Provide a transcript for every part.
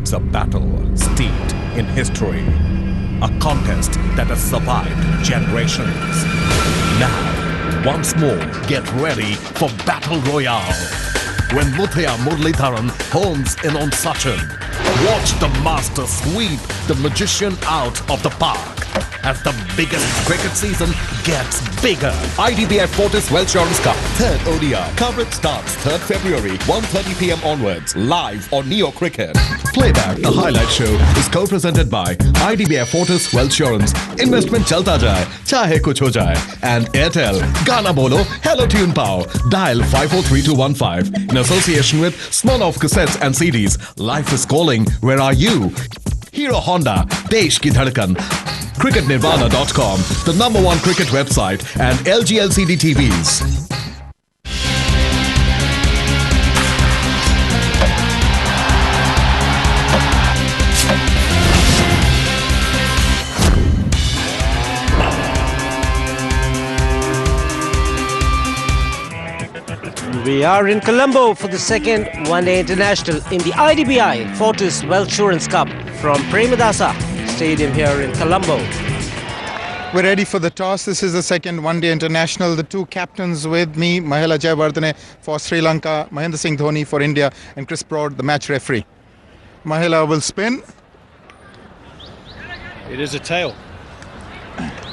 It's a battle steeped in history, a contest that has survived generations. Now, once more, get ready for Battle Royale. When Muthaiya Muralidharan hones in on Sachin, watch the master sweep the magician out of the park as the biggest cricket season gets bigger. IDBI FORTIS WEALTHSURANCE Cup 3rd ODI. Coverage starts 3rd February, 1:30 p.m. onwards, live on Neo Cricket. Playback, the highlight show, is co-presented by IDBI FORTIS WEALTHSURANCE. Investment chalta jaye, chahe kuch ho jaye. And Airtel. Gana bolo, hello tune pao. Dial 543215. In association with Smirnoff Cassettes and CDs. Life is calling. Where are you? Hero Honda, Desh Ki Dhadkan. CricketNirvana.com, the #1 cricket website, and LG LCD TVs. We are in Colombo for the second one-day international in the IDBI FORTIS WEALTHSURANCE Cup from Premadasa Stadium here in Colombo. We're ready for the toss. This is the second one-day international. The two captains with me, Mahela Jayawardene for Sri Lanka, Mahendra Singh Dhoni for India, and Chris Broad, the match referee. Mahela will spin. It is a tail.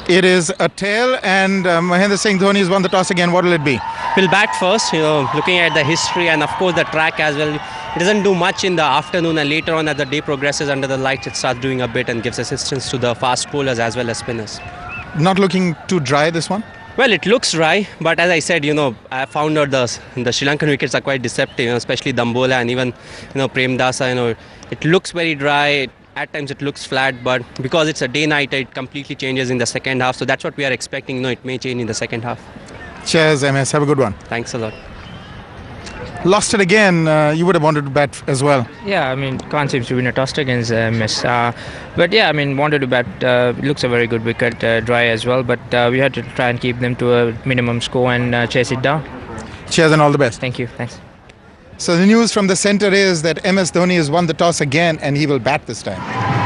It is a tail, and Mahendra Singh Dhoni has won the toss again. What will it be? We'll bat first, looking at the history and of course the track as well. It doesn't do much in the afternoon, and later on as the day progresses under the lights, it starts doing a bit and gives assistance to the fast bowlers as well as spinners. Not looking too dry, this one? Well, it looks dry, but as I said, I found out the Sri Lankan wickets are quite deceptive, especially Dambola and even, Prem Dasa, it looks very dry. At times it looks flat, but because it's a day-night, it completely changes in the second half. So that's what we are expecting. It may change in the second half. Cheers, MS. Have a good one. Thanks a lot. Lost it again. You would have wanted to bat as well. Yeah, Khan seems to win a toss against MS. But yeah, wanted to bat. It looks a very good wicket, dry as well. But we had to try and keep them to a minimum score and chase it down. Cheers and all the best. Thank you. Thanks. So the news from the centre is that MS Dhoni has won the toss again and he will bat this time.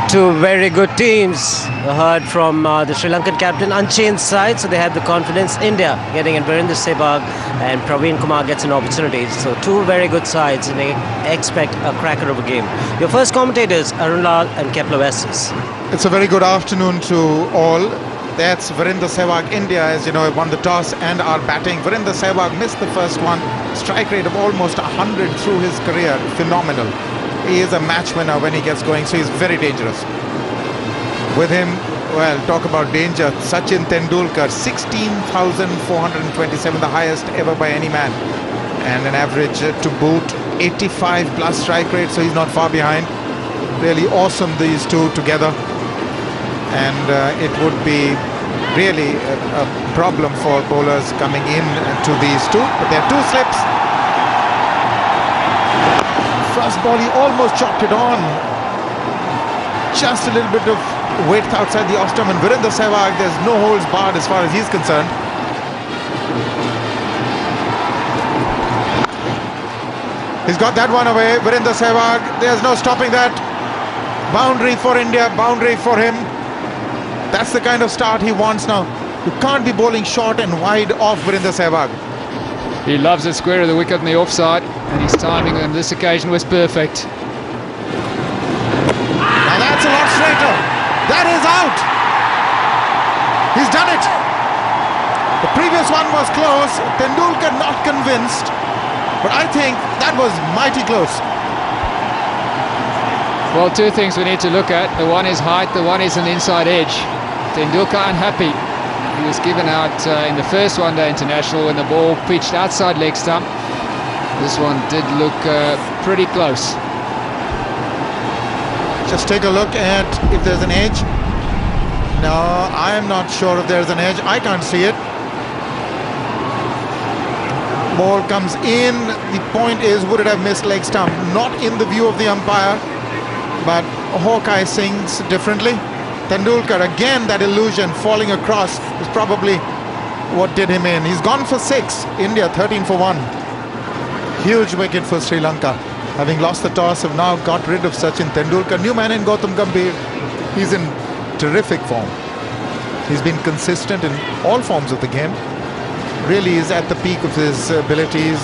Two very good teams. We heard from the Sri Lankan captain, unchanged side, so they have the confidence. India getting in Virendra Sehwag and Praveen Kumar gets an opportunity. So two very good sides, and they expect a cracker of a game. Your first commentators, Arun Lal and Kepler Wesses. It's a very good afternoon to all. That's Virendra Sehwag. India, as you know, won the toss and are batting. Virendra Sehwag missed the first one. Strike rate of almost 100 through his career. Phenomenal. He is a match winner when he gets going, so he's very dangerous. With him, well, talk about danger. Sachin Tendulkar, 16,427, the highest ever by any man. And an average to boot, 85 plus strike rate, so he's not far behind. Really awesome, these two together. And it would be really a problem for bowlers coming in to these two. But there are two slips. First ball, he almost chopped it on. Just a little bit of width outside the off-stump. And Virendra Sehwag, there's no holes barred as far as he's concerned. He's got that one away. Virendra Sehwag, there's no stopping that. Boundary for India, boundary for him. That's the kind of start he wants now. You can't be bowling short and wide off Virendra Sehwag. He loves it square of the wicket on the offside, and his timing on this occasion was perfect. Now that's a lot straighter. That is out. He's done it. The previous one was close. Tendulkar not convinced, but I think that was mighty close. Well, two things we need to look at. The one is height, the one is an inside edge. Tendulkar unhappy. He was given out in the first one-day international when the ball pitched outside leg stump. This one did look pretty close. Just take a look at if there's an edge. No, I am not sure if there's an edge. I can't see it. Ball comes in. The point is, would it have missed leg stump? Not in the view of the umpire, but Hawkeye sings differently. Tendulkar, again that illusion, falling across is probably what did him in. He's gone for 6. India 13 for 1. Huge wicket for Sri Lanka. having lost the toss, have now got rid of Sachin Tendulkar. New man in Gautam Gambhir. He's in terrific form. He's been consistent in all forms of the game. Really is at the peak of his abilities.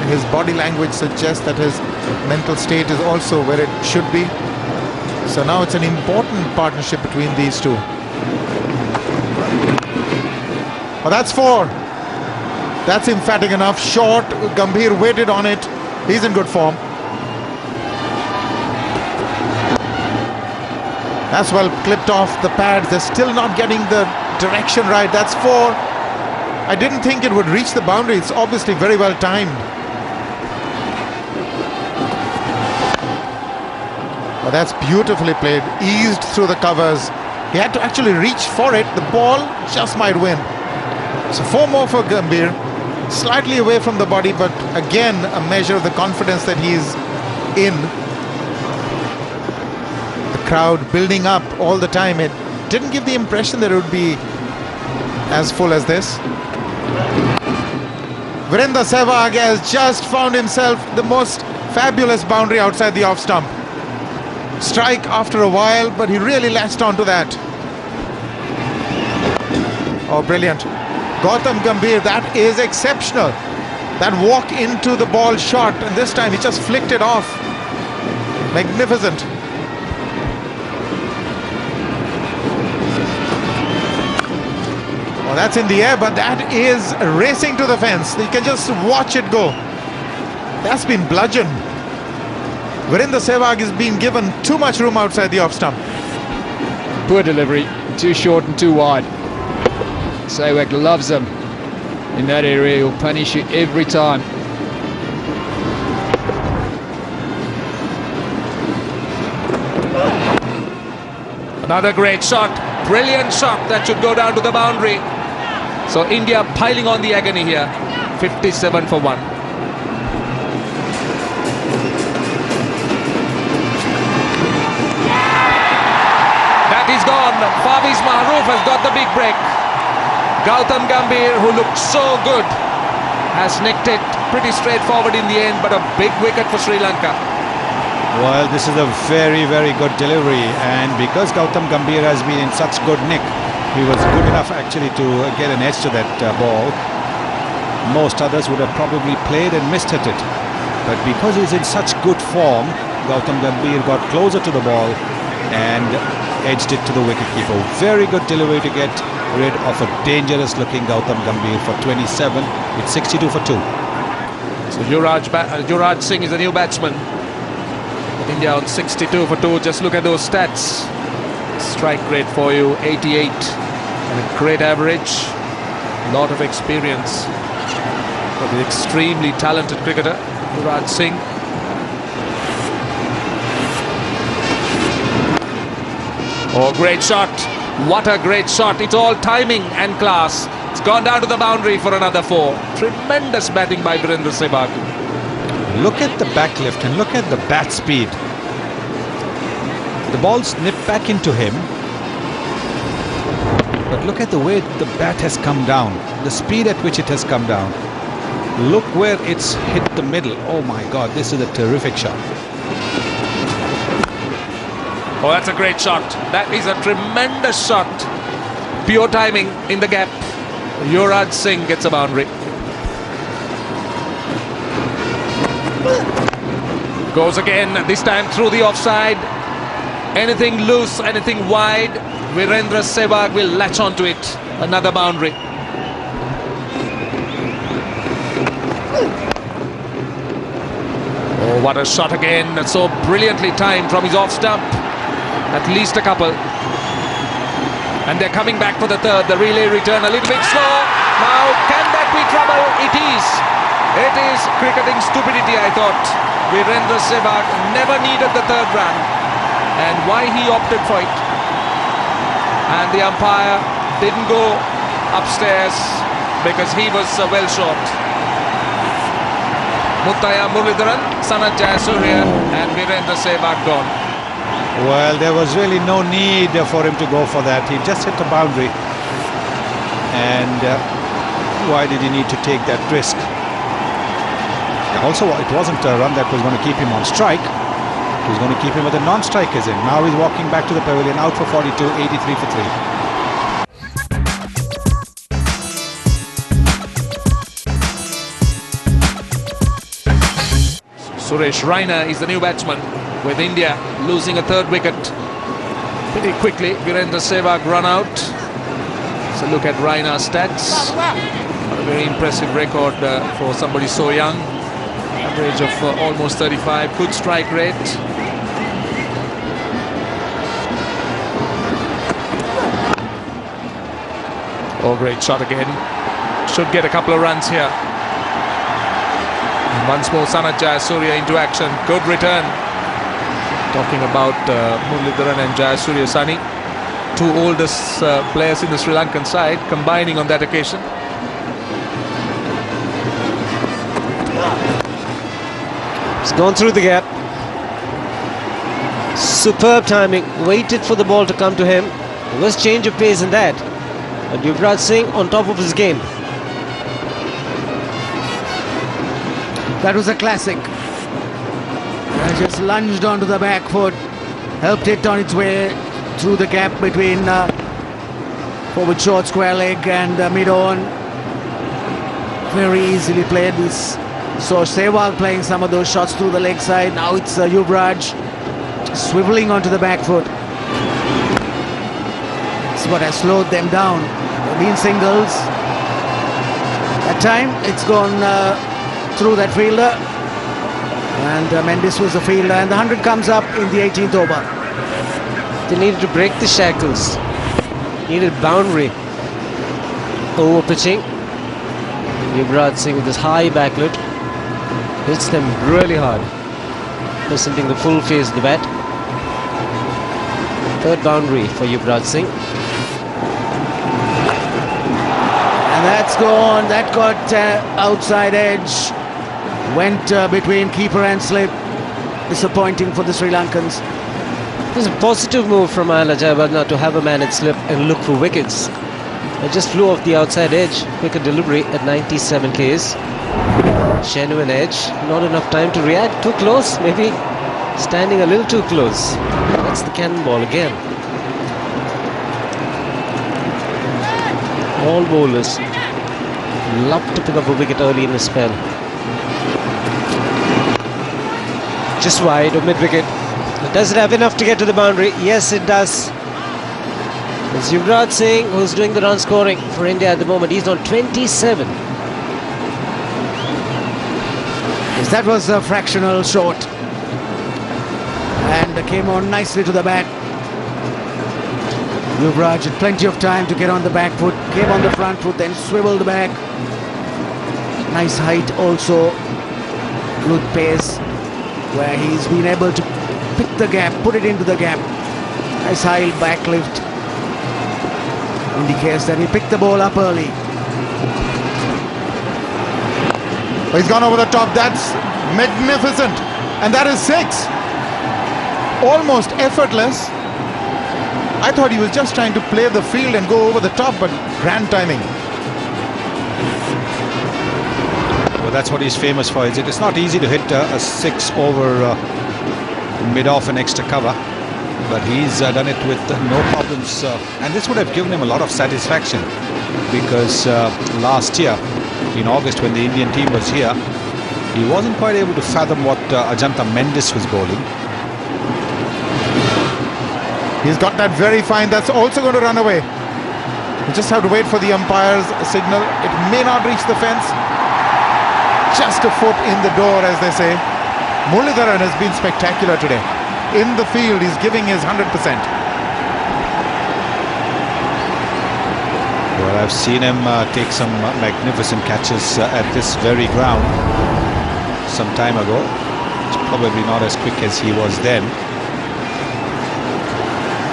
His body language suggests that his mental state is also where it should be. So now it's an important partnership between these two. Well, that's 4. That's emphatic enough. Short. Gambhir waited on it. He's in good form. That's well clipped off the pads. They're still not getting the direction right. That's 4. I didn't think it would reach the boundary. It's obviously very well timed. Well, that's beautifully played. Eased through the covers. He had to actually reach for it. The ball just might win. So 4 more for Gambhir. Slightly away from the body, but again a measure of the confidence that he's in. The crowd building up all the time. It didn't give the impression that it would be as full as this. Virender Sehwag has just found himself the most fabulous boundary outside the off stump. Strike after a while, but he really latched onto that. Oh, brilliant. Gautam Gambhir, that is exceptional. That walk into the ball shot, and this time he just flicked it off. Magnificent. Oh, that's in the air, but that is racing to the fence. You can just watch it go. That's been bludgeoned. Virender Sehwag is being given too much room outside the off stump. Poor delivery, too short and too wide. Sehwag loves them in that area. He'll punish you every time. Another great shot, brilliant shot that should go down to the boundary. So India piling on the agony here. 57 for 1. That is gone. Faviz Mahroof has got the big break. Gautam Gambhir, who looked so good, has nicked it pretty straightforward in the end, but a big wicket for Sri Lanka. Well, this is a very, very good delivery, and because Gautam Gambhir has been in such good nick, he was good enough actually to get an edge to that ball. Most others would have probably played and missed hit it, but because he's in such good form, Gautam Gambhir got closer to the ball and edged it to the wicketkeeper. Very good delivery to get rid of a dangerous looking Gautam Gambhir for 27. It's 62 for 2. So Yuvraj Singh is the new batsman. India on 62 for 2. Just look at those stats. Strike rate for you, 88. And a great average. A lot of experience. But an extremely talented cricketer, Yuvraj Singh. Oh, great shot. What a great shot. It's all timing and class. It's gone down to the boundary for another 4. Tremendous batting by Virender Sehwag. Look at the back lift and look at the bat speed. The ball's nipped back into him, but look at the way the bat has come down, the speed at which it has come down. Look where it's hit the middle. Oh my God, this is a terrific shot. Oh, that's a great shot. That is a tremendous shot. Pure timing in the gap. Yuvraj Singh gets a boundary. Goes again, this time through the offside. Anything loose, anything wide, Virender Sehwag will latch onto it. Another boundary. Oh, what a shot again. So brilliantly timed from his off stump. At least a couple. And they're coming back for the third. The relay return a little bit slow. Now, can that be trouble? It is. It is cricketing stupidity, I thought. Virender Sehwag never needed the third run. And why he opted for it. And the umpire didn't go upstairs because he was well short. Muttaya Muralidharan, Sanat Jayasuriya and Virender Sehwag gone. Well, there was really no need for him to go for that. He just hit the boundary. And why did he need to take that risk? Also, it wasn't a run that was going to keep him on strike. It was going to keep him with the non-strikers in. Now he's walking back to the pavilion, out for 42, 83 for 3. Suresh Raina is the new batsman, with India losing a third wicket pretty quickly. Virendra Sehwag run out. So look at Raina's stats. A very impressive record for somebody so young. Average of almost 35. Good strike rate. Oh, great shot again. Should get a couple of runs here. Once more Sanath Jayasuriya into action. Good return. Talking about Muralidharan and Jayasuriya Sani, two oldest players in the Sri Lankan side, combining on that occasion. He's gone through the gap. Superb timing. Waited for the ball to come to him. There was change of pace in that. But Yuvraj Singh on top of his game. That was a classic. Just lunged onto the back foot, helped it on its way through the gap between forward short square leg and mid-on. Very easily played. We saw Sehwag playing some of those shots through the leg side. Now it's Yuvraj swivelling onto the back foot. It's what has slowed them down. They've been singles. At time it's gone through that fielder, and Mendes was the fielder, and the 100 comes up in the 18th over. They needed to break the shackles. Needed boundary. Over pitching. Yuvraj Singh with this high backlit hits them really hard, presenting the full face of the bat. Third boundary for Yuvraj Singh. And that's gone. That got outside edge. Went between keeper and slip. Disappointing for the Sri Lankans. It was a positive move from Ayala Jayawardene to have a man at slip and look for wickets. It just flew off the outside edge. Quicker delivery at 97 Ks. Genuine edge. Not enough time to react. Too close. Maybe standing a little too close. That's the cannonball again. All bowlers love to pick up a wicket early in the spell. Just wide of mid-wicket. Does it have enough to get to the boundary? Yes, it does. It's Yuvraj Singh who's doing the run scoring for India at the moment. He's on 27. Yes, that was a fractional short. And came on nicely to the bat. Yuvraj had plenty of time to get on the back foot. Came on the front foot, then swiveled back. Nice height also. Good pace, where he's been able to pick the gap, put it into the gap. Nice high back lift. Indicates that he picked the ball up early. He's gone over the top. That's magnificent. And that is 6. Almost effortless. I thought he was just trying to play the field and go over the top, but grand timing. Well, that's what he's famous for. It's not easy to hit a 6 over mid-off and extra cover, but he's done it with no problems. And this would have given him a lot of satisfaction, because last year, in August, when the Indian team was here, he wasn't quite able to fathom what Ajantha Mendes was bowling. He's got that very fine. That's also going to run away. You just have to wait for the umpire's signal. It may not reach the fence. Just a foot in the door, as they say. Muralidharan has been spectacular today. In the field, he's giving his 100%. Well, I've seen him take some magnificent catches at this very ground some time ago. It's probably not as quick as he was then,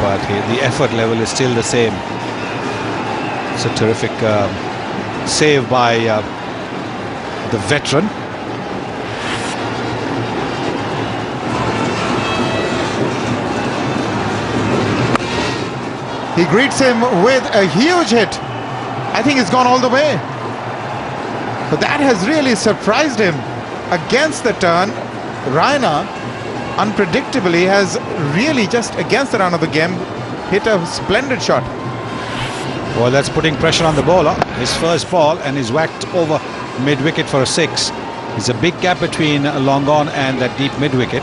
but the effort level is still the same. It's a terrific save by the veteran. He greets him with a huge hit. I think it's gone all the way. But that has really surprised him. against the turn. Raina, unpredictably, has really just against the run of the game hit a splendid shot. Well, that's putting pressure on the bowler. His first ball, and he's whacked over mid-wicket for a 6. There's a big gap between long on and that deep mid-wicket.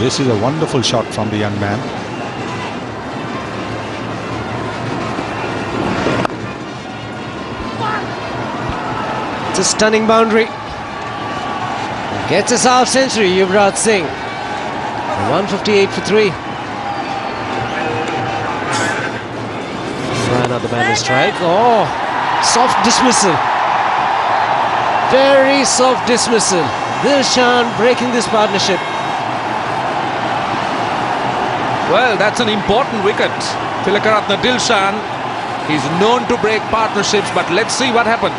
This is a wonderful shot from the young man. It's a stunning boundary. Gets his half century, Yuvraj Singh. 158 for 3. Another man is strike. Oh, soft dismissal. Very soft dismissal. Dilshan breaking this partnership. Well, that's an important wicket. Tilakaratne Dilshan, he's known to break partnerships, but let's see what happened.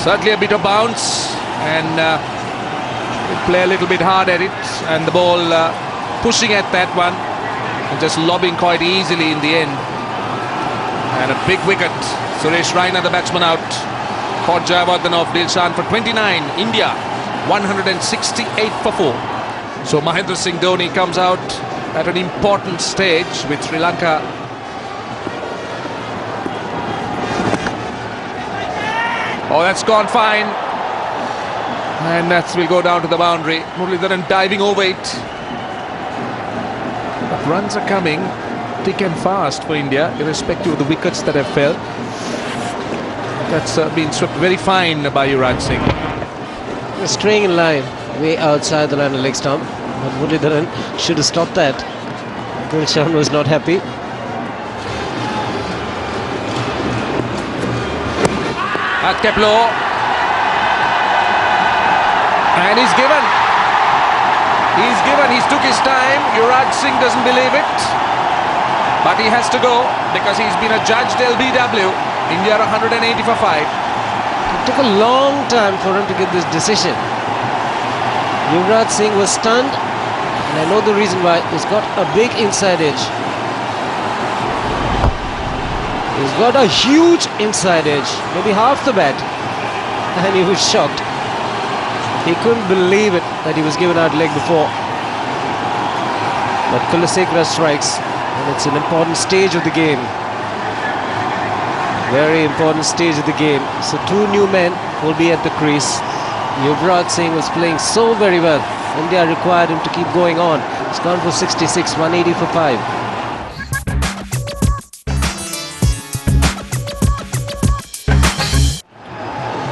Certainly a bit of bounce, and play a little bit hard at it, and the ball pushing at that one and just lobbing quite easily in the end. And a big wicket. Suresh Raina, the batsman, out. Caught Jayawardene off Dilshan for 29. India 168 for 4. So Mahendra Singh Dhoni comes out at an important stage with Sri Lanka. Oh, that's gone fine. And that will go down to the boundary. Muralidharan diving over it. But runs are coming thick and fast for India, irrespective of the wickets that have fell. That's been swept very fine by Yuvraj Singh. They're straying in line, way outside the line of leg stump. But Muralidharan should have stopped that. Dilshan was not happy. At Kepler. And he's given. He's took his time. Yuvraj Singh doesn't believe it. But he has to go because he's been adjudged LBW. India are 180 for 5. It took a long time for him to get this decision. Yuvraj Singh was stunned, and I know the reason why. He's got a big inside edge. He's got a huge inside edge, maybe half the bat, and he was shocked. He couldn't believe it that he was given out leg before. But Kulasekara strikes, and it's an important stage of the game. Very important stage of the game. So 2 new men will be at the crease. Yuvraj Singh was playing so very well. India required him to keep going on. He's gone for 66, 180 for 5.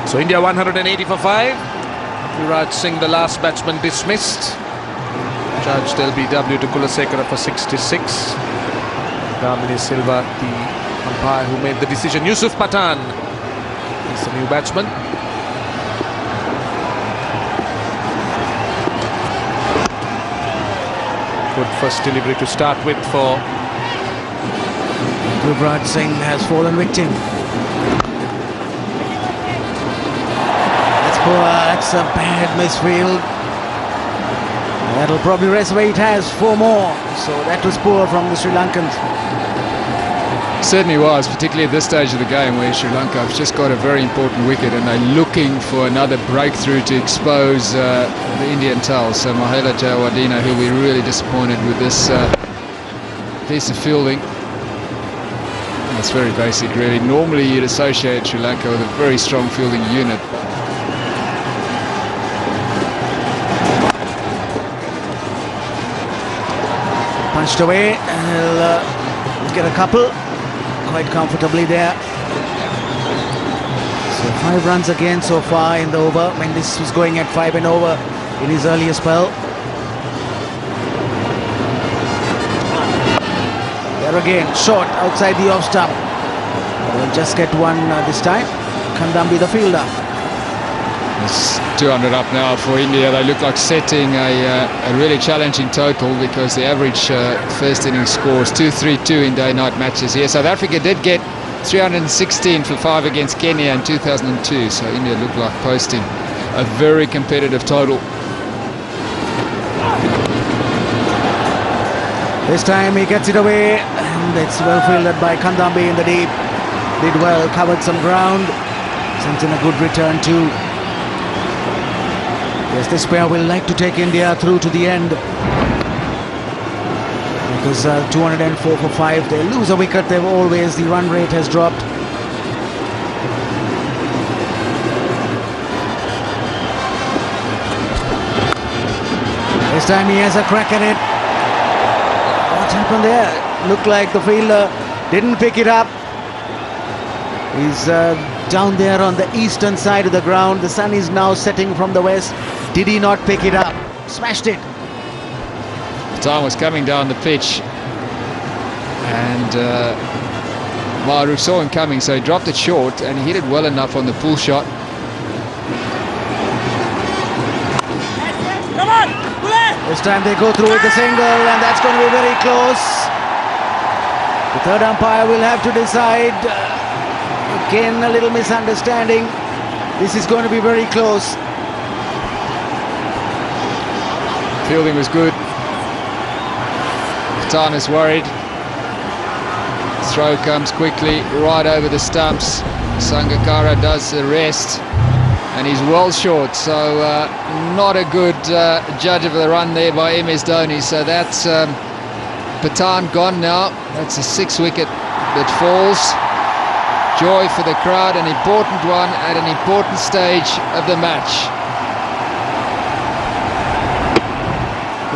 So India 180 for 5. Yuvraj Singh, the last batsman, dismissed. Judged LBW to Kulasekara for 66. Ramini Silva, the umpire who made the decision. Yusuf Pathan is the new batsman. Good first delivery to start with for Yuvraj Singh has fallen victim. That's poor, that's a bad misfield. That'll probably rest where it has 4 more. So that was poor from the Sri Lankans. Certainly was, particularly at this stage of the game where Sri Lanka have just got a very important wicket and they're looking for another breakthrough to expose the Indian tail. So Mahela Jayawardene, who'll be really disappointed with this piece of fielding. It's very basic, really. Normally you'd associate Sri Lanka with a very strong fielding unit. Punched away, and he'll get a couple quite comfortably there. So 5 runs again so far in the over, when this was going at 5 and over in his earlier spell. There again, short outside the off stump. We'll just get one this time. Kandambi the fielder. It's 200 up now for India. They look like setting a really challenging total because the average first innings score is 232 in day-night matches here. South Africa did get 316 for 5 against Kenya in 2002, so India looked like posting a very competitive total. This time he gets it away, and it's well fielded by Kandambi in the deep. did well, covered some ground, sent in a good return too. Yes, this pair will like to take India through to the end. Because 204 for 5, they lose a wicket, the run rate has dropped. This time he has a crack at it. What happened there? Looked like the fielder didn't pick it up. He's down there on the eastern side of the ground. The sun is now setting from the west. Did he not pick it up? Smashed it. Time was coming down the pitch, and Mahrukh saw him coming, so he dropped it short, and he hit it well enough on the pull shot. This time they go through with the single, and that's going to be very close. The third umpire will have to decide. Again, a little misunderstanding. This is going to be very close. Fielding was good. Patan is worried. Throw comes quickly right over the stumps. Sangakkara does the rest, and he's well short, so not a good judge of the run there by MS Dhoni. So that's Patan gone now. That's a 6th wicket that falls. Joy for the crowd, an important one at an important stage of the match.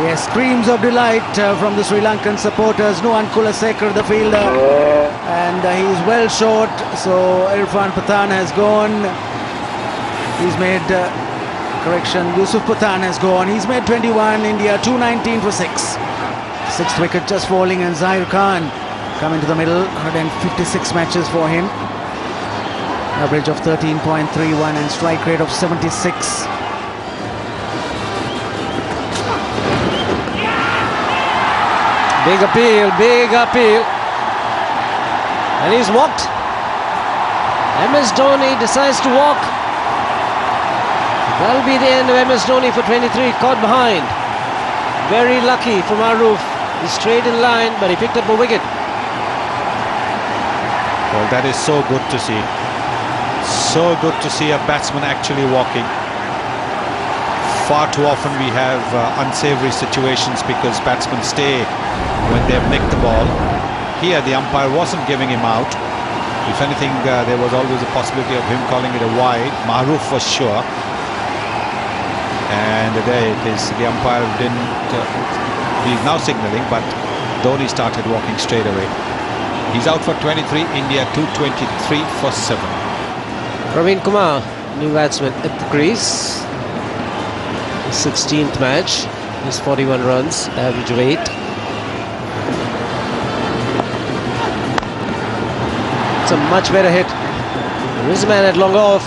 Yes, screams of delight from the Sri Lankan supporters. Nuwan Kulasekar, the fielder, and he's well short, so Irfan Pathan has gone. He's made, correction, Yusuf Pathan has gone. He's made 21, India 219 for 6. 6th wicket just falling, and Zahir Khan coming to the middle, 156 matches for him. Average of 13.31 and strike rate of 76. Big appeal. And he's walked. MS Dhoni decides to walk. That'll be the end of MS Dhoni for 23, caught behind. Very lucky for Mahrukh. He straight in line, but he picked up a wicket. Well, that is so good to see. So good to see a batsman actually walking. Far too often we have unsavory situations because batsmen stay when they've nicked the ball. Here the umpire wasn't giving him out. If anything, there was always a possibility of him calling it a wide. Mahrukh was sure. And there it is. The umpire didn't... he's now signalling, but Dhoni started walking straight away. He's out for 23. India 223 for 7. Praveen Kumar, new batsman at the crease. His 16th match. He's 41 runs, average of 8. It's a much better hit. There is a man at long off.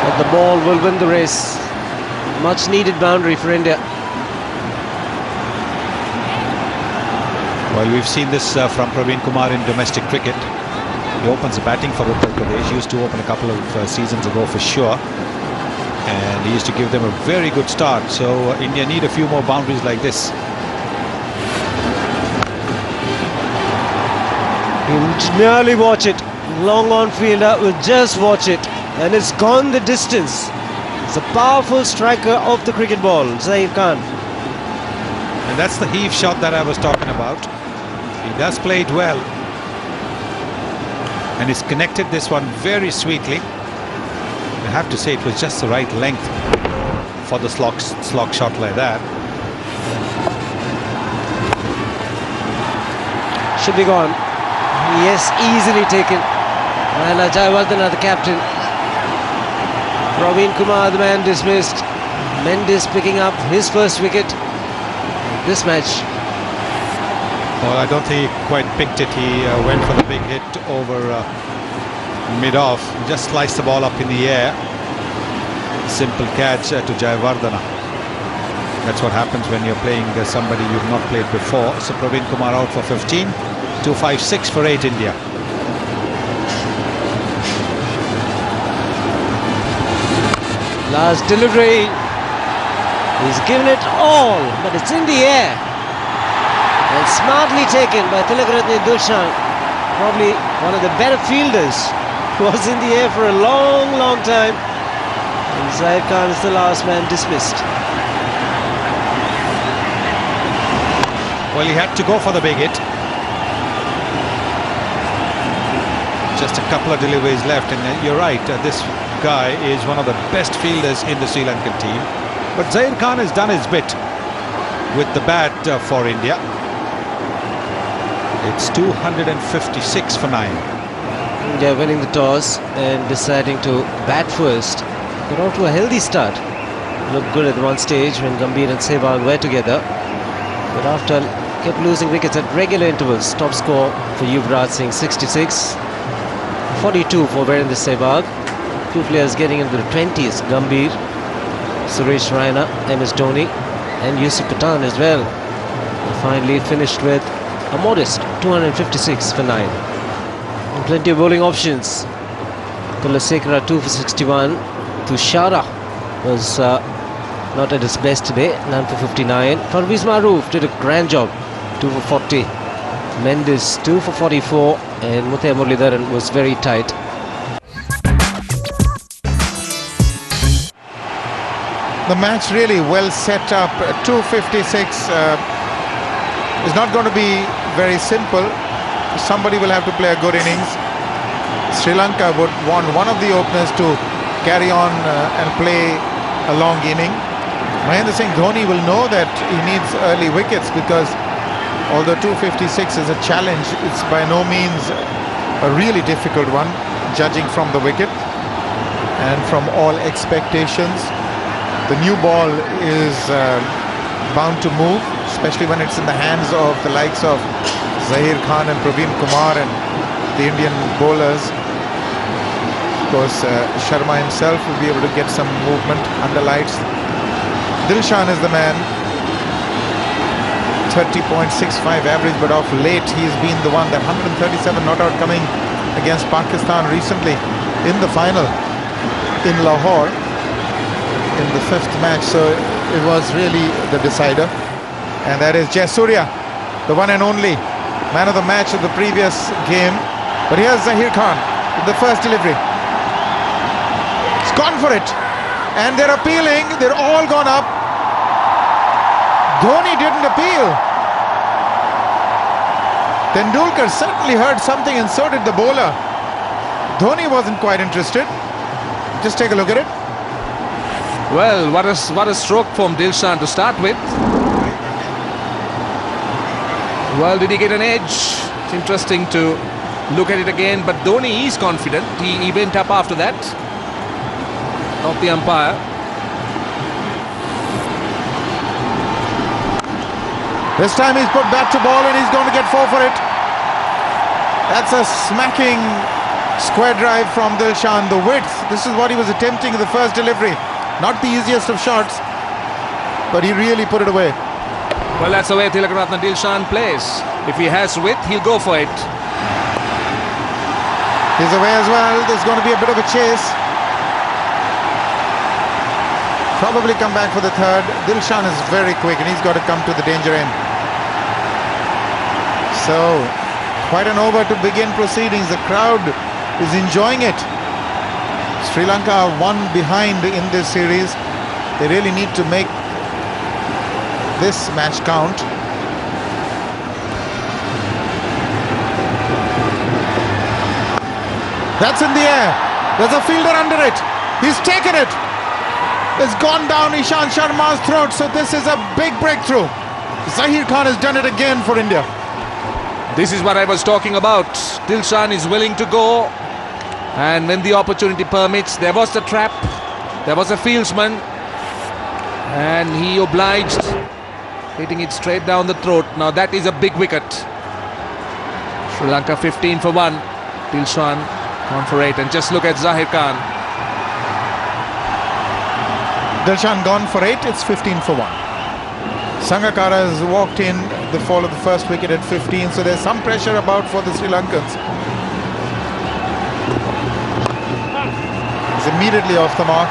But the ball will win the race. Much needed boundary for India. Well, we've seen this from Praveen Kumar in domestic cricket. He opens the batting for Uttar Pradesh. He used to open a couple of seasons ago for sure. And he used to give them a very good start. So India need a few more boundaries like this. He'll merely watch it. Long on fielder will just watch it. And it's gone the distance. It's a powerful striker of the cricket ball, Zahir Khan. And that's the heave shot that I was talking about. He does play it well. And he's connected this one very sweetly. I have to say it was just the right length for the slog shot like that. Should be gone. Yes, easily taken. And Jayawardena, the captain. Praveen Kumar, the man dismissed. Mendes picking up his first wicket this match. Well, I don't think he quite picked it. He went for the big hit over mid-off. Just sliced the ball up in the air. Simple catch to Jayawardena. That's what happens when you're playing somebody you've not played before. So Praveen Kumar out for 15. 256 for 8 India. Last delivery. He's given it all, but it's in the air. And smartly taken by Tilakaratne Dulshan. probably one of the better fielders, was in the air for a long time. And Zahir Khan is the last man dismissed. Well, he had to go for the big hit. Just a couple of deliveries left, and you're right, this guy is one of the best fielders in the Sri Lankan team. But Zahir Khan has done his bit with the bat for India. It's 256 for 9. India winning the toss and deciding to bat first. Got off to a healthy start. Looked good at one stage when Gambhir and Sehwag were together. But after kept losing wickets at regular intervals. Top score for Yuvraj Singh 66. 42 for Virendra Sehwag. Two players getting into the 20s. Gambhir, Suresh Raina, MS Dhoni and Yusuf Pathan as well. And finally finished with a modest 256 for 9. And plenty of bowling options. Kulasekara 2 for 61. Tushara was not at his best today, none for 59. Parvez Maroof did a grand job, 2 for 40. Mendes 2 for 44 and Muthiah Muralidharan was very tight. The match really well set up. 256 is not going to be very simple. Somebody will have to play a good innings. Sri Lanka would want one of the openers to carry on and play a long inning. Mahendra Singh Dhoni will know that he needs early wickets, because although 256 is a challenge, it's by no means a really difficult one, judging from the wicket and from all expectations. The new ball is bound to move, especially when it's in the hands of the likes of Zahir Khan and Praveen Kumar and the Indian bowlers. Of course, Sharma himself will be able to get some movement under lights. Dilshan is the man. 30.65 average, but of late he's been the one. That 137 not out coming against Pakistan recently in the final in Lahore in the 5th match, so it was really the decider. And that is Jayasuriya, the one and only man of the match of the previous game. But here's Zahir Khan with the first delivery. He's gone for it, and they're appealing. They're all gone up. Dhoni didn't appeal. Tendulkar certainly heard something, and so did the bowler. Dhoni wasn't quite interested. Just take a look at it. Well, what a stroke from Dilshan to start with. Well, did he get an edge? It's interesting to look at it again, but Dhoni is confident. He went up after that, not the umpire. This time he's put bat to ball and he's going to get 4 for it. That's a smacking square drive from Dilshan. The width, this is what he was attempting in the first delivery. Not the easiest of shots, but he really put it away. Well, that's the way Tilakaratne Dilshan plays. If he has width, he'll go for it. He's away as well. There's going to be a bit of a chase. Probably come back for the third. Dilshan is very quick and he's got to come to the danger end. So, quite an over to begin proceedings. The crowd is enjoying it. Sri Lanka are 1 behind in this series. They really need to make this match count. That's in the air. There's a fielder under it. He's taken it. It's gone down Ishant Sharma's throat. So this is a big breakthrough. Zahir Khan has done it again for India. This is what I was talking about. Dilshan is willing to go, and when the opportunity permits, there was the trap, there was a fieldsman, and he obliged, hitting it straight down the throat. Now that is a big wicket. Sri Lanka 15 for 1. Dilshan gone for 8, and just look at Zahir Khan. Dilshan gone for 8, it's 15 for 1. Sangakkara has walked in the fall of the first wicket at 15, so there's some pressure about for the Sri Lankans. He's immediately off the mark.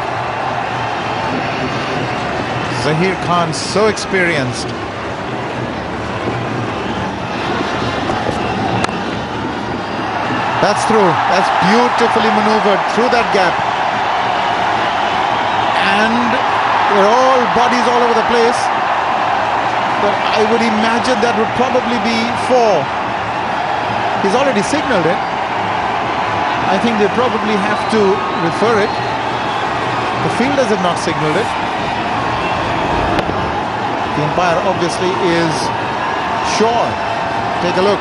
Zahir Khan, so experienced. That's through. That's beautifully maneuvered through that gap. And they're all bodies all over the place. But I would imagine that would probably be 4. He's already signalled it. I think they probably have to refer it. The fielders have not signalled it. The umpire obviously is sure. Take a look.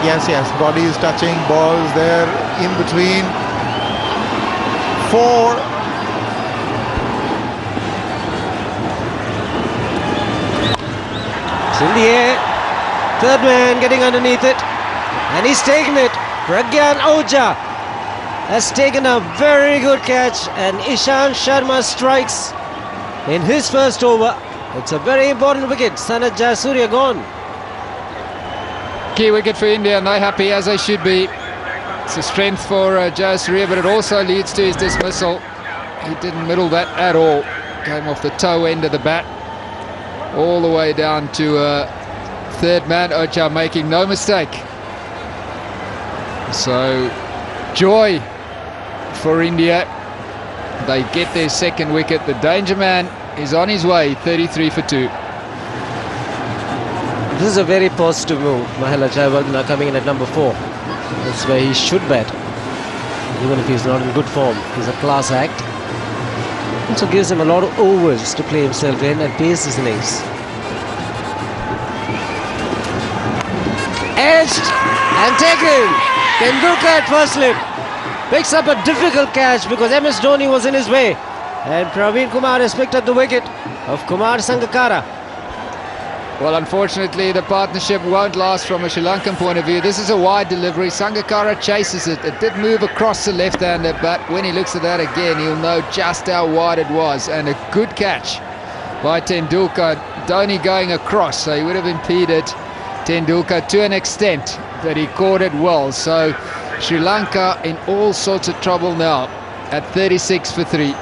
Yes, bodies touching, balls there in between. 4. It's in the air. Third man getting underneath it. And he's taken it. Pragyan Ojha has taken a very good catch. And Ishant Sharma strikes in his first over. It's a very important wicket. Sanat Jayasuriya gone. Key wicket for India, and they're happy, as they should be. It's a strength for Jayasuriya, but it also leads to his dismissal. He didn't middle that at all. Came off the toe end of the bat, all the way down to third man, Ojha, making no mistake. So, joy for India. They get their second wicket. The danger man is on his way, 33 for 2. This is a very positive move. Mahela Jayawardene coming in at number 4. That's where he should bat. Even if he's not in good form. He's a class act. Also gives him a lot of overs to play himself in and pace his innings. Edged and taken. Tendulkar at first slip. Picks up a difficult catch because MS Dhoni was in his way. And Praveen Kumar has picked up the wicket of Kumar Sangakkara. Well, unfortunately, the partnership won't last from a Sri Lankan point of view. This is a wide delivery. Sangakkara chases it. It did move across the left-hander, but when he looks at that again, he'll know just how wide it was. And a good catch by Tendulkar. Dhoni going across, so he would have impeded Tendulkar to an extent, but he caught it well. So Sri Lanka in all sorts of trouble now at 36 for 3.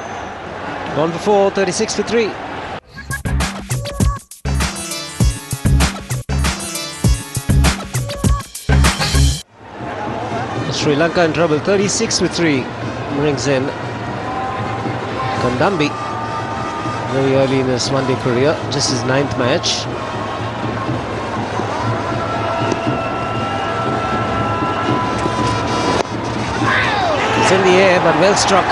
Gone for 4, 36 for 3. Sri Lanka in trouble, 36 for 3. Brings in Kandambi very early in his one-day career, just his 9th match. It's in the air, but well struck.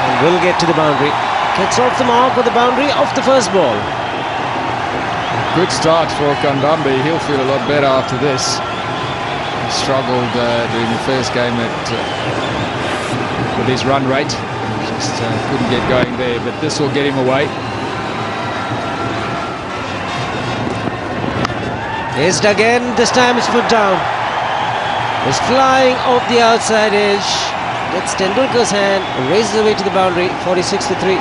And will get to the boundary. Gets off the mark with the boundary off the first ball. Good start for Kandambi. He'll feel a lot better after this. He struggled during the first game with his run rate. Just couldn't get going there, but this will get him away. Is again, this time it's put down. It's flying off the outside edge. Gets Tendulkar's hand, raises away to the boundary, 46 for 3.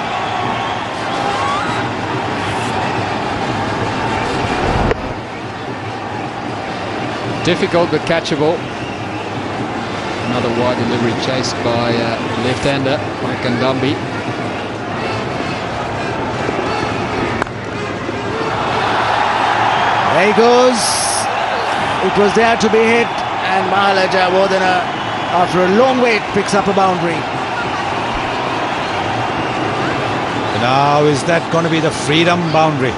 Difficult but catchable. Another wide delivery chased by left-hander by Kandambi. There he goes. It was there to be hit, and Mahela Jayawardene, after a long wait, picks up a boundary. Now, is that going to be the freedom boundary?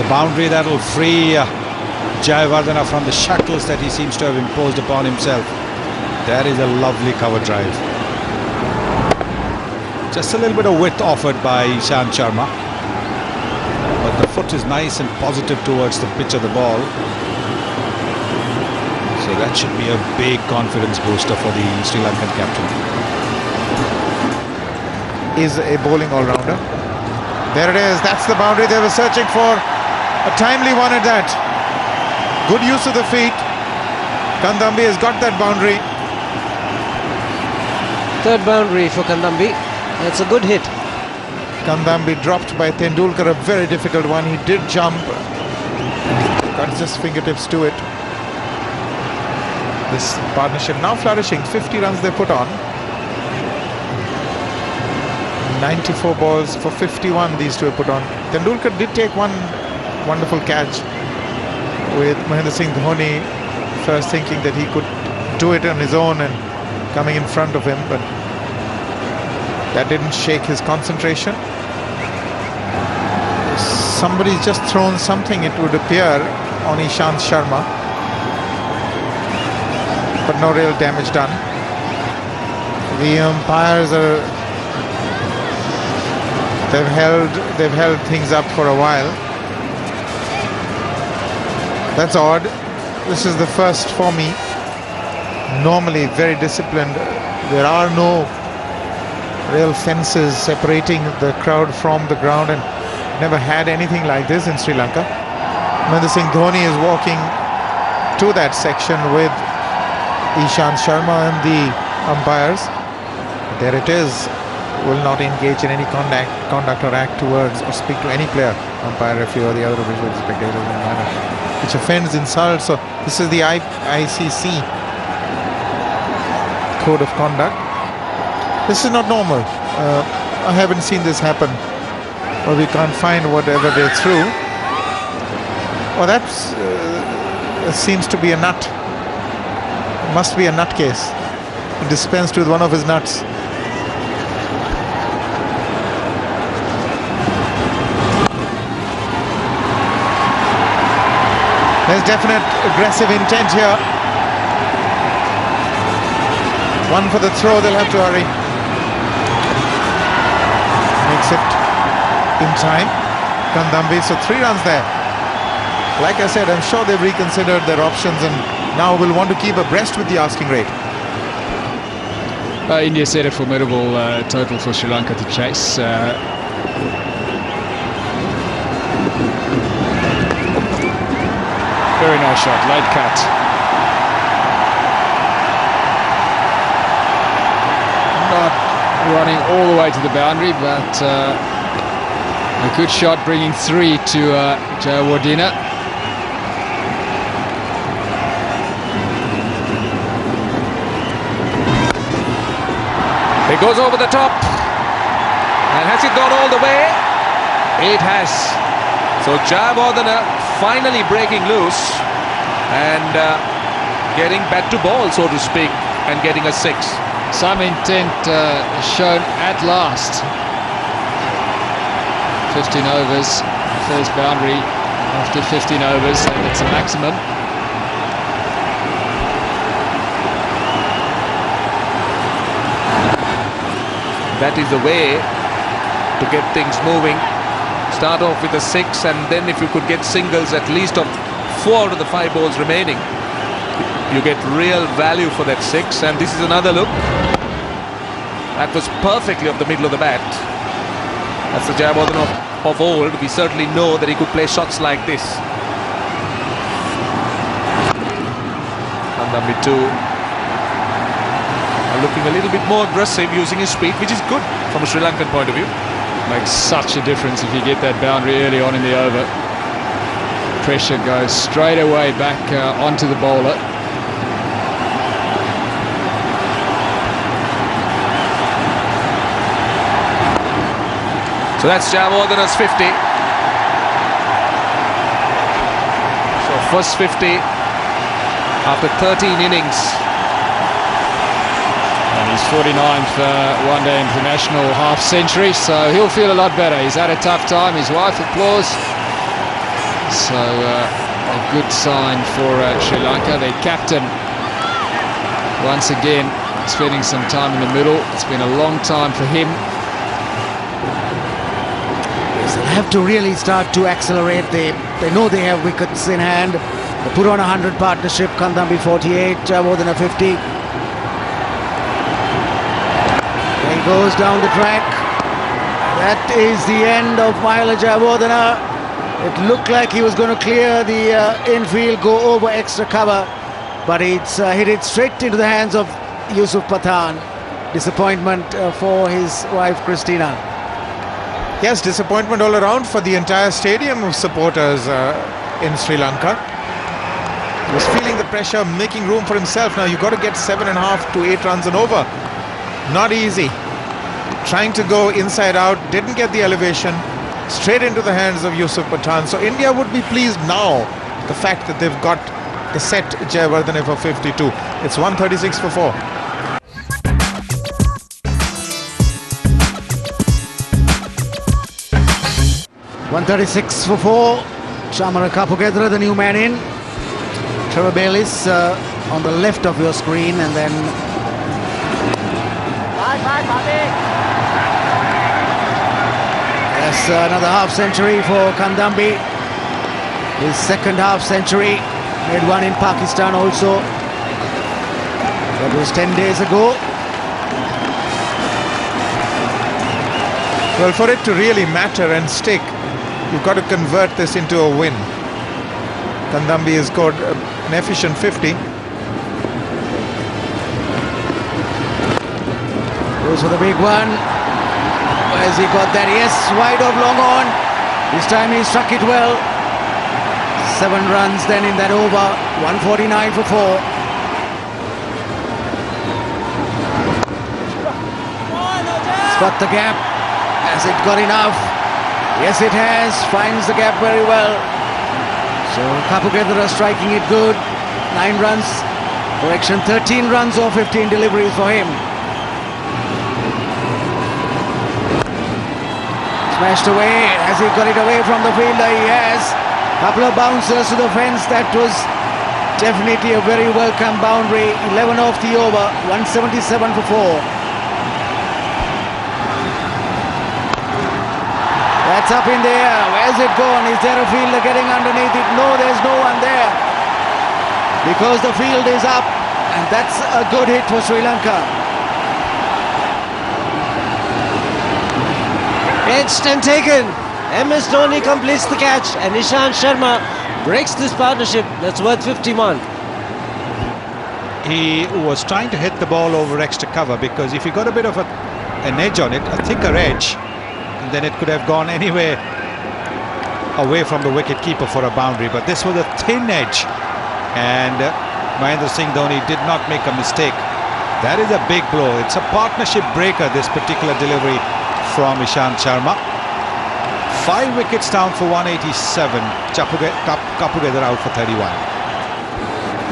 The boundary that will free Jayawardene from the shackles that he seems to have imposed upon himself. That is a lovely cover drive. Just a little bit of width offered by Ishant Sharma, but the foot is nice and positive towards the pitch of the ball. So that should be a big confidence booster for the Sri Lankan captain. Is a bowling all-rounder. There it is. That's the boundary they were searching for. A timely one at that. Good use of the feet. Kandambi has got that boundary. Third boundary for Kandambi. That's a good hit. Kandambi dropped by Tendulkar, a very difficult one. He did jump. Got just fingertips to it. This partnership now flourishing. 50 runs they put on. 94 balls for 51 these two have put on. Tendulkar did take one wonderful catch with Mahendra Singh Dhoni first thinking that he could do it on his own and coming in front of him, but that didn't shake his concentration. Somebody's just thrown something, it would appear, on Ishant Sharma, but no real damage done. The umpires are they've held things up for a while. That's odd. This is the first for me. Normally very disciplined. There are no real fences separating the crowd from the ground, and never had anything like this in Sri Lanka. Mahendra Singh Dhoni is walking to that section with Ishant Sharma and the umpires. There it is. Will not engage in any conduct or act towards or speak to any player, umpire, referee or the other visual spectators in a manner which offends, insults. So this is the ICC code of conduct. This is not normal. I haven't seen this happen. Or we can't find whatever they threw. Oh, that seems to be a nut. Must be a nut case. He dispensed with one of his nuts. There's definite aggressive intent here. One for the throw, they'll have to hurry. Makes it in time. Kandambi, so 3 runs there. Like I said, I'm sure they've reconsidered their options and now will want to keep abreast with the asking rate. India set a formidable total for Sri Lanka to chase. Very nice shot, late cut. Not running all the way to the boundary, but a good shot bringing 3 to Jayawardena. It goes over the top. And has it gone all the way? It has. So Jayawardena finally breaking loose and getting back to ball, so to speak, and getting a 6. Some intent shown at last. 15 overs, first boundary after 15 overs, and it's a maximum. That is the way to get things moving. Start off with a 6, and then if you could get singles at least of 4 out of the 5 balls remaining, you get real value for that 6. And this is another look. That was perfectly off the middle of the bat. That's the Jayawardena of old. We certainly know that he could play shots like this. And number 2 looking a little bit more aggressive, using his speed, which is good from a Sri Lankan point of view. Makes such a difference if you get that boundary early on in the over. Pressure goes straight away back onto the bowler. So that's Jayawardena's 50. So first 50 after 13 innings. And his 49th one-day international half-century, so he'll feel a lot better. He's had a tough time. His wife applauds. So a good sign for Sri Lanka. Their captain, once again, spending some time in the middle. It's been a long time for him. They'll have to really start to accelerate. They know they have wickets in hand. They put on a 100 partnership. Kandambi 48, Jayawardena 50. He goes down the track. That is the end of Mahela Jayawardena. It looked like he was going to clear the infield, go over extra cover, but it's hit it straight into the hands of Yusuf Pathan. Disappointment for his wife Christina. Yes, disappointment all around for the entire stadium of supporters in Sri Lanka. He was feeling the pressure, making room for himself. Now you've got to get 7.5 to 8 runs and over. Not easy. trying to go inside out, didn't get the elevation, straight into the hands of Yusuf Pathan. So India would be pleased now, the fact that they've got the set Jayawardene for 52. It's 136 for 4. $136 for 4. Shamara Kapugedra, the new man in. Trevor Bayliss on the left of your screen, and then yes, another half century for Kandambi. His second half century, made one in Pakistan also. That was 10 days ago. Well, for it to really matter and stick, you've got to convert this into a win. Kandambi has scored an efficient 50. Goes for the big one. Where's he got that? Yes, wide of long on. This time he struck it well. 7 runs then in that over. 149 for 4. Spot the gap. Has it got enough? Yes, it has. Finds the gap very well. So Kapugedra striking it good. 9 runs. Correction, 13 runs or 15 deliveries for him. Smashed away. Has he got it away from the fielder? He has. Couple of bouncers to the fence. That was definitely a very welcome boundary. 11 off the over. 177 for 4. That's up in the air. Where's it gone? Is there a fielder getting underneath it? No, there's no one there. Because the field is up. And that's a good hit for Sri Lanka. Edged and taken. MS Dhoni completes the catch, and Ishant Sharma breaks this partnership. That's worth 51. He was trying to hit the ball over extra cover, because if he got a bit of an edge on it, a thicker edge, then it could have gone anywhere away from the wicket keeper for a boundary. But this was a thin edge, and Mahendra Singh Dhoni did not make a mistake. That is a big blow. It's a partnership breaker, this particular delivery from Ishant Sharma. 5 wickets down for 187. Kapugedra out for 31.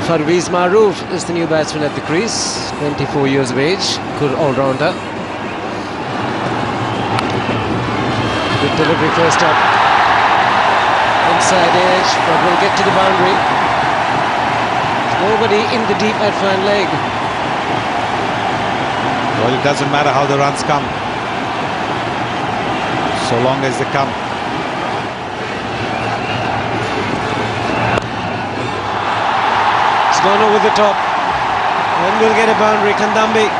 Parvez Maroof is the new batsman at the crease. 24 years of age. Good all-rounder. Good delivery first up. Inside edge, but will get to the boundary. Nobody in the deep at-fine leg. Well, it doesn't matter how the runs come, so long as they come. It's gone over the top. One will get a boundary. Kandambi.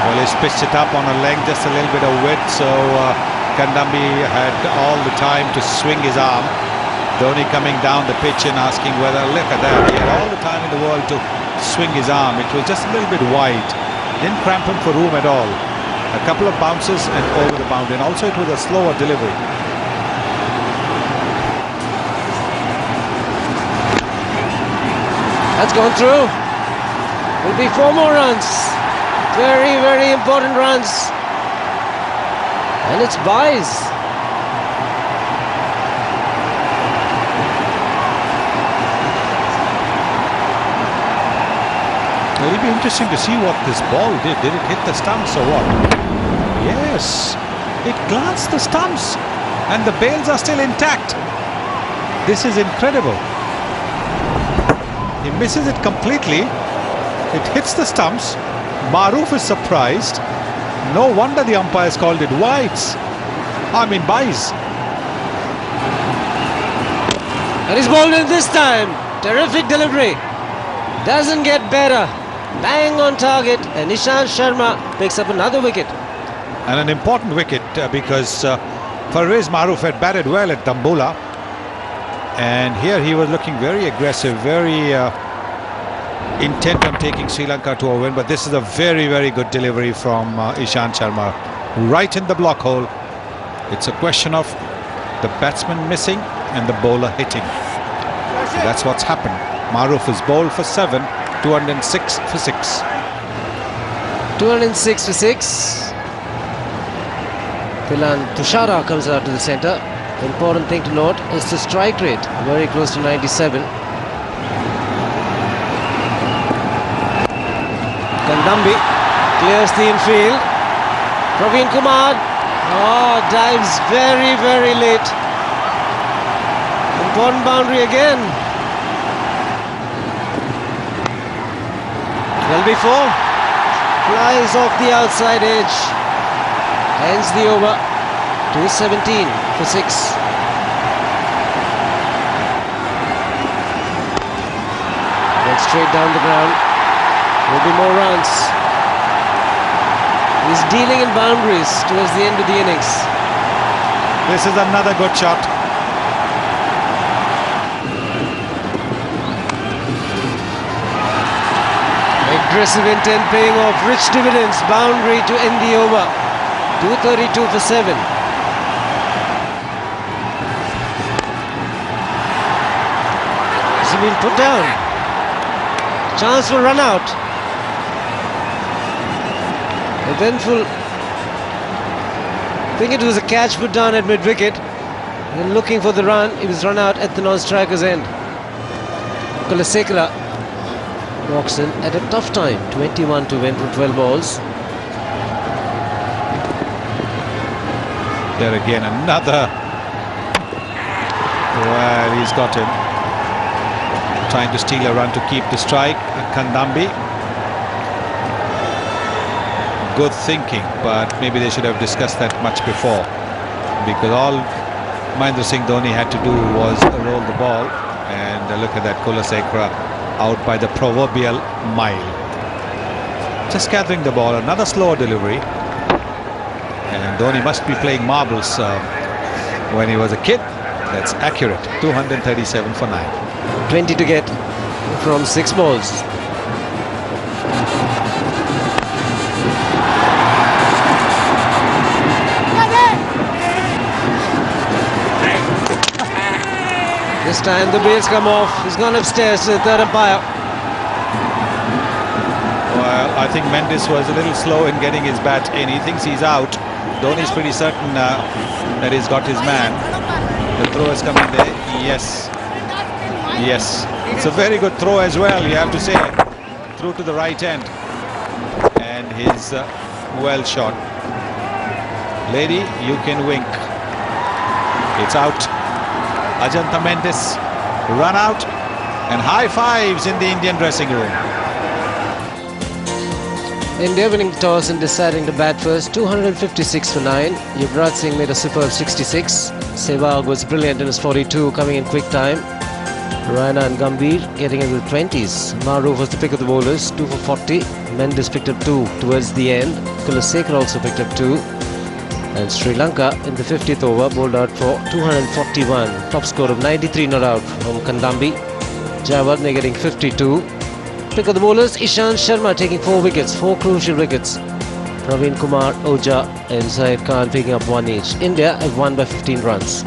Well, he's pitched it up on a length, just a little bit of width, so Kandambi had all the time to swing his arm. Dhoni coming down the pitch and asking whether, look at that, he had all the time in the world to swing his arm. It was just a little bit wide. Didn't cramp him for room at all. A couple of bounces and over the boundary, and also it was a slower delivery. That's gone through. Will be 4 more runs. Very, very important runs. And it's buys. It'll be interesting to see what this ball did. Did it hit the stumps or what? Yes, it glanced the stumps, and the bails are still intact. This is incredible. He misses it completely. It hits the stumps. Maroof is surprised. No wonder the umpires called it wides. I mean buys. And he's bowled in this time. Terrific delivery. Doesn't get better. Bang on target, and Ishant Sharma picks up another wicket. And an important wicket because Parvez Maroof had batted well at Dambola, and here he was looking very aggressive, very intent on taking Sri Lanka to a win. But this is a very, very good delivery from Ishant Sharma, right in the block hole. It's a question of the batsman missing and the bowler hitting. So that's what's happened. Maroof is bowled for 7. 206 for 6. 206 for 6. Pilan Tushara comes out to the centre. Important thing to note is the strike rate, very close to 97. Kandambi clears the infield. Praveen Kumar dives very, very late. Important boundary again. Well before. Flies off the outside edge. Ends the over. 217 for 6. Went straight down the ground. Will be more runs. He's dealing in boundaries towards the end of the innings. This is another good shot. Aggressive intent paying off, rich dividends, boundary to end the over. 232 for 7. Has he been put down? Chance for run out. Eventful. I think it was a catch put down at mid-wicket. Then looking for the run, he was run out at the non-striker's end. Kulasekara walks in at a tough time, 21 to win from 12 balls. There again, another. Well, he's got him. Trying to steal a run to keep the strike. Kandambi. Good thinking, but maybe they should have discussed that much before. Because all Mahendra Singh Dhoni had to do was roll the ball. And look at that, Kulasekara out by the proverbial mile. Just gathering the ball, another slower delivery. And Dhoni must be playing marbles when he was a kid. That's accurate. 237 for 9. 20 to get from 6 balls. This time the bails come off. He's gone upstairs to the third umpire. Well, I think Mendes was a little slow in getting his bat in. He thinks he's out. Dhoni's pretty certain that he's got his man. The throw has come in there. Yes. Yes. It's a very good throw as well, you have to say. Through to the right end. And he's well shot. Lady, you can wink. It's out. Ajanta Mendes run out, and high fives in the Indian dressing room. India winning the toss and deciding to bat first, 256 for 9. Yuvraj Singh made a superb 66. Sehwag was brilliant in his 42, coming in quick time. Raina and Gambhir getting into the 20s. Maruf was the pick of the bowlers, 2 for 40. Mendes picked up 2 towards the end. Kulasekara also picked up 2. And Sri Lanka in the 50th over bowled out for 241. Top score of 93 not out from Kandambi. Jayawardene getting 52. Pick of the bowlers, Ishant Sharma taking 4 wickets, 4 crucial wickets. Praveen Kumar, Oja and Zaid Khan picking up 1 each. India have won by 15 runs.